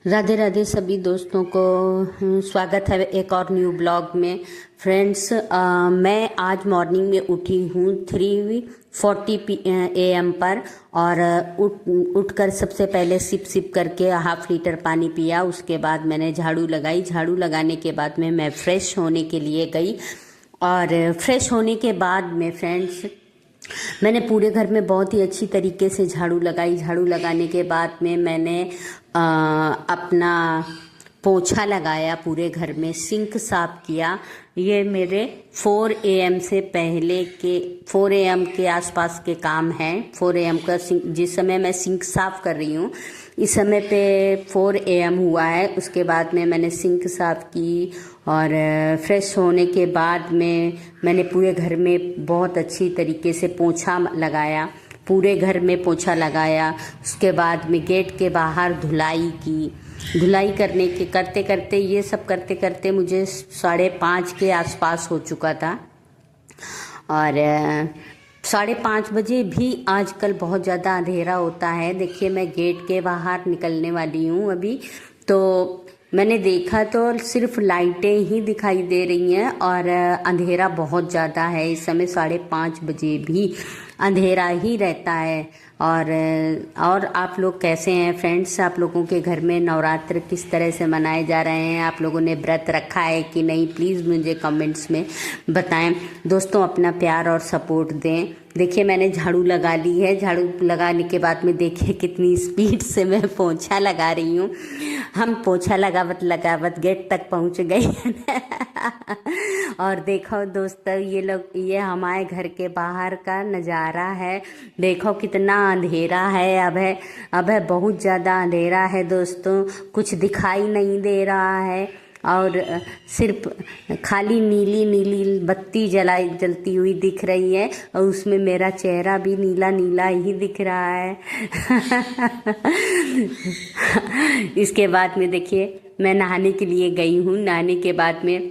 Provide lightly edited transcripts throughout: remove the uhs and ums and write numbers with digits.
राधे राधे सभी दोस्तों को स्वागत है एक और न्यू ब्लॉग में। फ्रेंड्स, मैं आज मॉर्निंग में उठी हूँ 3:40 AM पर और उठकर सबसे पहले सिप करके हाफ लीटर पानी पिया। उसके बाद मैंने झाड़ू लगाई। झाड़ू लगाने के बाद में मैं फ्रेश होने के लिए गई और फ्रेश होने के बाद में फ्रेंड्स मैंने पूरे घर में बहुत ही अच्छी तरीके से झाड़ू लगाई। झाड़ू लगाने के बाद में मैंने अपना पोछा लगाया, पूरे घर में सिंक साफ किया। ये मेरे 4 AM से पहले के 4 AM के आसपास के काम हैं। 4 AM का सिंक, जिस समय मैं सिंक साफ कर रही हूँ इस समय पे 4 AM हुआ है। उसके बाद में मैंने सिंक साफ की और फ्रेश होने के बाद में मैंने पूरे घर में बहुत अच्छी तरीके से पोछा लगाया। पूरे घर में पोछा लगाया। उसके बाद में गेट के बाहर धुलाई की। धुलाई करते करते ये सब करते करते मुझे 5:30 के आसपास हो चुका था। और 5:30 बजे भी आजकल बहुत ज़्यादा अंधेरा होता है। देखिए, मैं गेट के बाहर निकलने वाली हूँ अभी, तो मैंने देखा तो सिर्फ लाइटें ही दिखाई दे रही हैं और अंधेरा बहुत ज़्यादा है। इस समय 5:30 बजे भी अंधेरा ही रहता है। और आप लोग कैसे हैं फ्रेंड्स? आप लोगों के घर में नवरात्र किस तरह से मनाए जा रहे हैं? आप लोगों ने व्रत रखा है कि नहीं? प्लीज़ मुझे कमेंट्स में बताएं। दोस्तों, अपना प्यार और सपोर्ट दें। देखिए, मैंने झाड़ू लगा ली है। झाड़ू लगाने के बाद में देखिए कितनी स्पीड से मैं पोछा लगा रही हूँ। हम पोछा लगावत गेट तक पहुँच गए। और देखो दोस्तों, ये हमारे घर के बाहर का नज़ारा है। देखो कितना अंधेरा है। अब है बहुत ज़्यादा अंधेरा है दोस्तों, कुछ दिखाई नहीं दे रहा है और सिर्फ खाली नीली नीली बत्ती जलती हुई दिख रही है और उसमें मेरा चेहरा भी नीला नीला ही दिख रहा है। इसके बाद में देखिए, मैं नहाने के लिए गई हूँ। नहाने के बाद में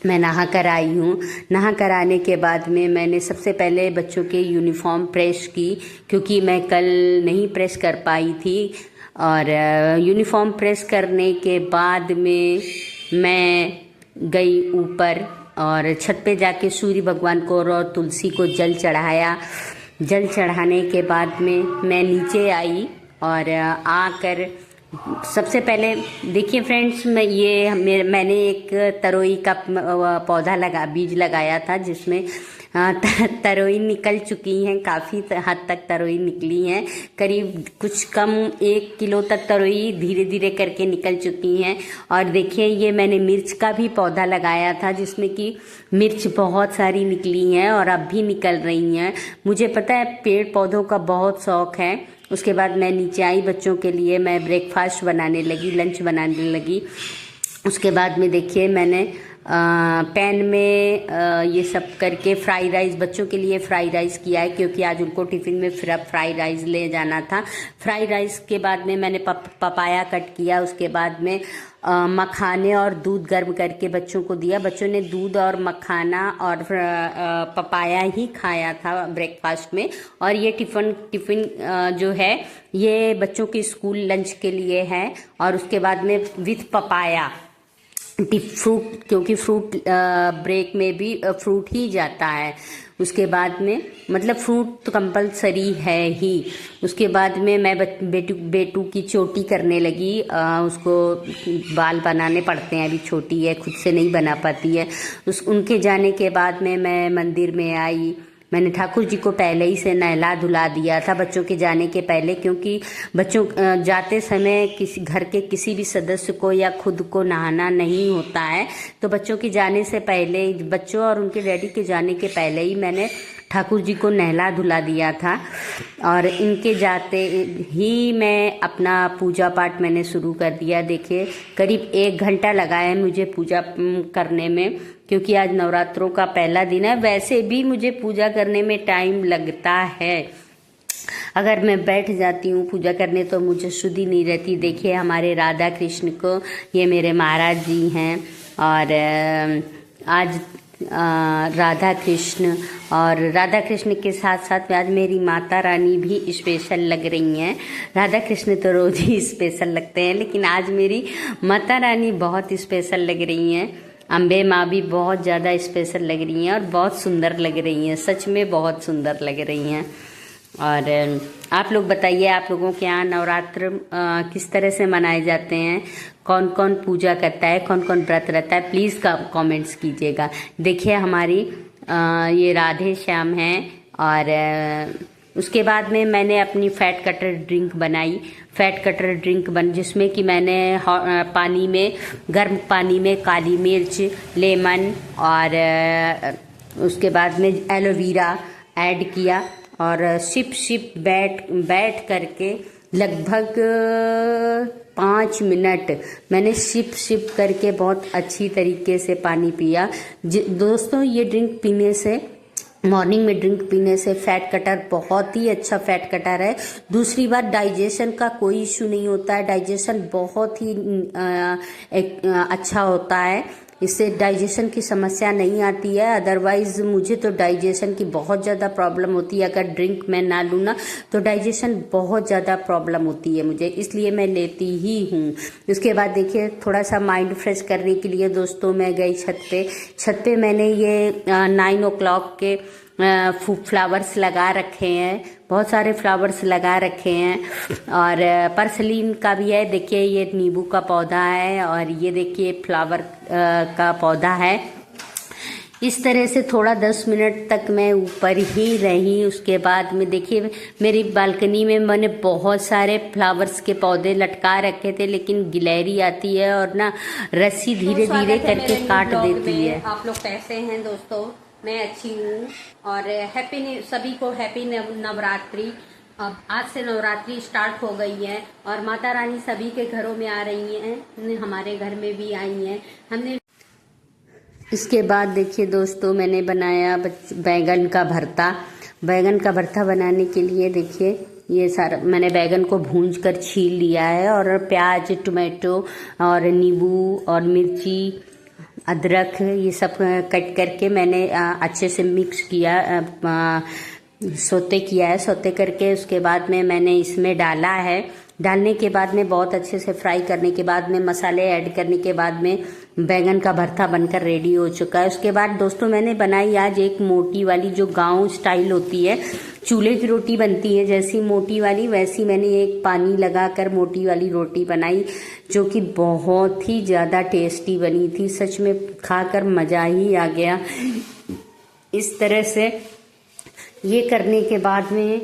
मैं नहा कर आई हूँ। नहा कर आने के बाद में मैंने सबसे पहले बच्चों के यूनिफॉर्म प्रेस की, क्योंकि मैं कल नहीं प्रेस कर पाई थी। और यूनिफॉर्म प्रेस करने के बाद में मैं गई ऊपर और छत पे जाके सूर्य भगवान को और तुलसी को जल चढ़ाया। जल चढ़ाने के बाद में मैं नीचे आई और आकर सबसे पहले देखिए फ्रेंड्स, मैंने एक तरोई का बीज लगाया था, जिसमें तरोई निकल चुकी हैं। काफ़ी हद तक तरोई निकली हैं। करीब कुछ कम 1 किलो तक तरोई धीरे धीरे करके निकल चुकी हैं। और देखिए, ये मैंने मिर्च का भी पौधा लगाया था, जिसमें कि मिर्च बहुत सारी निकली हैं और अब भी निकल रही हैं। मुझे पता है पेड़ पौधों का बहुत शौक़ है। उसके बाद मैं नीचे आई, बच्चों के लिए मैं ब्रेकफास्ट बनाने लगी, लंच बनाने लगी। उसके बाद में देखिए, मैंने पैन में ये सब करके फ्राई राइस, बच्चों के लिए फ्राई राइस किया है, क्योंकि आज उनको टिफ़िन में फ्राई राइस ले जाना था। फ्राई राइस के बाद में मैंने पपाया कट किया। उसके बाद में मखाने और दूध गर्म करके बच्चों को दिया। बच्चों ने दूध और मखाना और पपाया ही खाया था ब्रेकफास्ट में। और ये टिफ़िन जो है ये बच्चों के स्कूल लंच के लिए है। और उसके बाद में विथ पपाया फ्रूट, क्योंकि फ्रूट ब्रेक में भी फ्रूट ही जाता है। उसके बाद में मतलब फ्रूट तो कंपलसरी है ही। उसके बाद में मैं बेटू की चोटी करने लगी। उसको बाल बनाने पड़ते हैं, अभी छोटी है, खुद से नहीं बना पाती है। उनके जाने के बाद में मैं मंदिर में आई। मैंने ठाकुर जी को पहले ही से नहला धुला दिया था बच्चों के जाने के पहले, क्योंकि बच्चों जाते समय किसी घर के किसी भी सदस्य को या खुद को नहाना नहीं होता है। तो बच्चों के जाने से पहले, बच्चों और उनके डैडी के जाने के पहले ही मैंने ठाकुर जी को नहला धुला दिया था। और इनके जाते ही मैं अपना पूजा पाठ मैंने शुरू कर दिया। देखिए, करीब 1 घंटा लगा है मुझे पूजा करने में, क्योंकि आज नवरात्रों का पहला दिन है। वैसे भी मुझे पूजा करने में टाइम लगता है। अगर मैं बैठ जाती हूँ पूजा करने तो मुझे शुद्धि नहीं रहती। देखिए, हमारे राधा कृष्ण को, ये मेरे महाराज जी हैं। और आज राधा कृष्ण, और राधा कृष्ण के साथ साथ आज मेरी माता रानी भी स्पेशल लग रही हैं। राधा कृष्ण तो रोज ही स्पेशल लगते हैं, लेकिन आज मेरी माता रानी बहुत स्पेशल लग रही हैं। अम्बे माँ भी बहुत ज़्यादा स्पेशल लग रही हैं और बहुत सुंदर लग रही हैं, सच में बहुत सुंदर लग रही हैं। और आप लोग बताइए, आप लोगों के यहाँ नवरात्र किस तरह से मनाए जाते हैं, कौन कौन पूजा करता है, कौन कौन व्रत रहता है, प्लीज़ कमेंट्स कीजिएगा। देखिए हमारी ये राधे श्याम हैं, और उसके बाद में मैंने अपनी फैट कटर ड्रिंक बनाई। फैट कटर ड्रिंक जिसमें कि मैंने पानी में, गर्म पानी में काली मिर्च, लेमन और उसके बाद में एलोवेरा ऐड किया, और सिप बैठ करके लगभग 5 मिनट मैंने सिप करके बहुत अच्छी तरीके से पानी पिया। दोस्तों, ये ड्रिंक पीने से, मॉर्निंग में ड्रिंक पीने से फैट कटर बहुत ही अच्छा फैट कटर है। दूसरी बात, डाइजेशन का कोई इशू नहीं होता है, डाइजेशन बहुत ही अच्छा होता है, इससे डाइजेशन की समस्या नहीं आती है। अदरवाइज मुझे तो डाइजेशन की बहुत ज़्यादा प्रॉब्लम होती है, अगर ड्रिंक मैं ना लूँ ना तो डाइजेशन बहुत ज़्यादा प्रॉब्लम होती है मुझे, इसलिए मैं लेती ही हूँ। उसके बाद देखिए, थोड़ा सा माइंड फ्रेश करने के लिए दोस्तों मैं गई छत पे मैंने ये 9 o'clock के फ्लावर्स लगा रखे हैं, बहुत सारे फ्लावर्स लगा रखे हैं, और परसलीन का भी है। देखिए ये नींबू का पौधा है, और ये देखिए फ्लावर का पौधा है। इस तरह से थोड़ा 10 मिनट तक मैं ऊपर ही रही। उसके बाद में देखिए मेरी बालकनी में मैंने बहुत सारे फ्लावर्स के पौधे लटका रखे थे, लेकिन गिलहरी आती है और ना रस्सी धीरे धीरे करके काट देती है। आप लोग कैसे हैं दोस्तों? मैं अच्छी हूँ, और सभी को हैप्पी नवरात्रि। अब आज से नवरात्रि स्टार्ट हो गई है, और माता रानी सभी के घरों में आ रही हैं, हमारे घर में भी आई हैं। हमने इसके बाद देखिए दोस्तों, मैंने बनाया बैंगन का भरता। बैंगन का भरता बनाने के लिए देखिए ये सारा मैंने बैंगन को भूंज कर छील लिया है, और प्याज, टमाटो और नींबू और मिर्ची, अदरक, ये सब कट करके मैंने अच्छे से मिक्स किया, सौते किया है। सौते करके उसके बाद में मैंने इसमें डाला है। डालने के बाद में बहुत अच्छे से फ्राई करने के बाद में, मसाले ऐड करने के बाद में बैंगन का भरता बनकर रेडी हो चुका है। उसके बाद दोस्तों मैंने बनाई आज एक मोटी वाली, जो गांव स्टाइल होती है, चूल्हे की रोटी बनती है जैसी मोटी वाली, वैसी मैंने एक पानी लगाकर मोटी वाली रोटी बनाई, जो कि बहुत ही ज़्यादा टेस्टी बनी थी। सच में खाकर मज़ा ही आ गया। इस तरह से ये करने के बाद में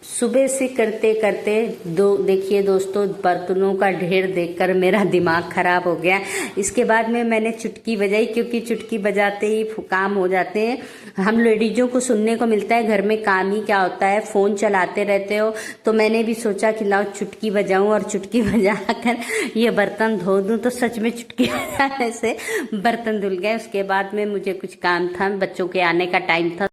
सुबह से करते करते देखिए दोस्तों, बर्तनों का ढेर देखकर मेरा दिमाग खराब हो गया। इसके बाद में मैंने चुटकी बजाई, क्योंकि चुटकी बजाते ही काम हो जाते हैं। हम लेडीजों को सुनने को मिलता है घर में काम ही क्या होता है, फ़ोन चलाते रहते हो, तो मैंने भी सोचा कि लाओ चुटकी बजाऊं, और चुटकी बजाकर ये बर्तन धो दूं। तो सच में चुटकी बजाने से बर्तन धुल गए। उसके बाद में मुझे कुछ काम था, बच्चों के आने का टाइम था,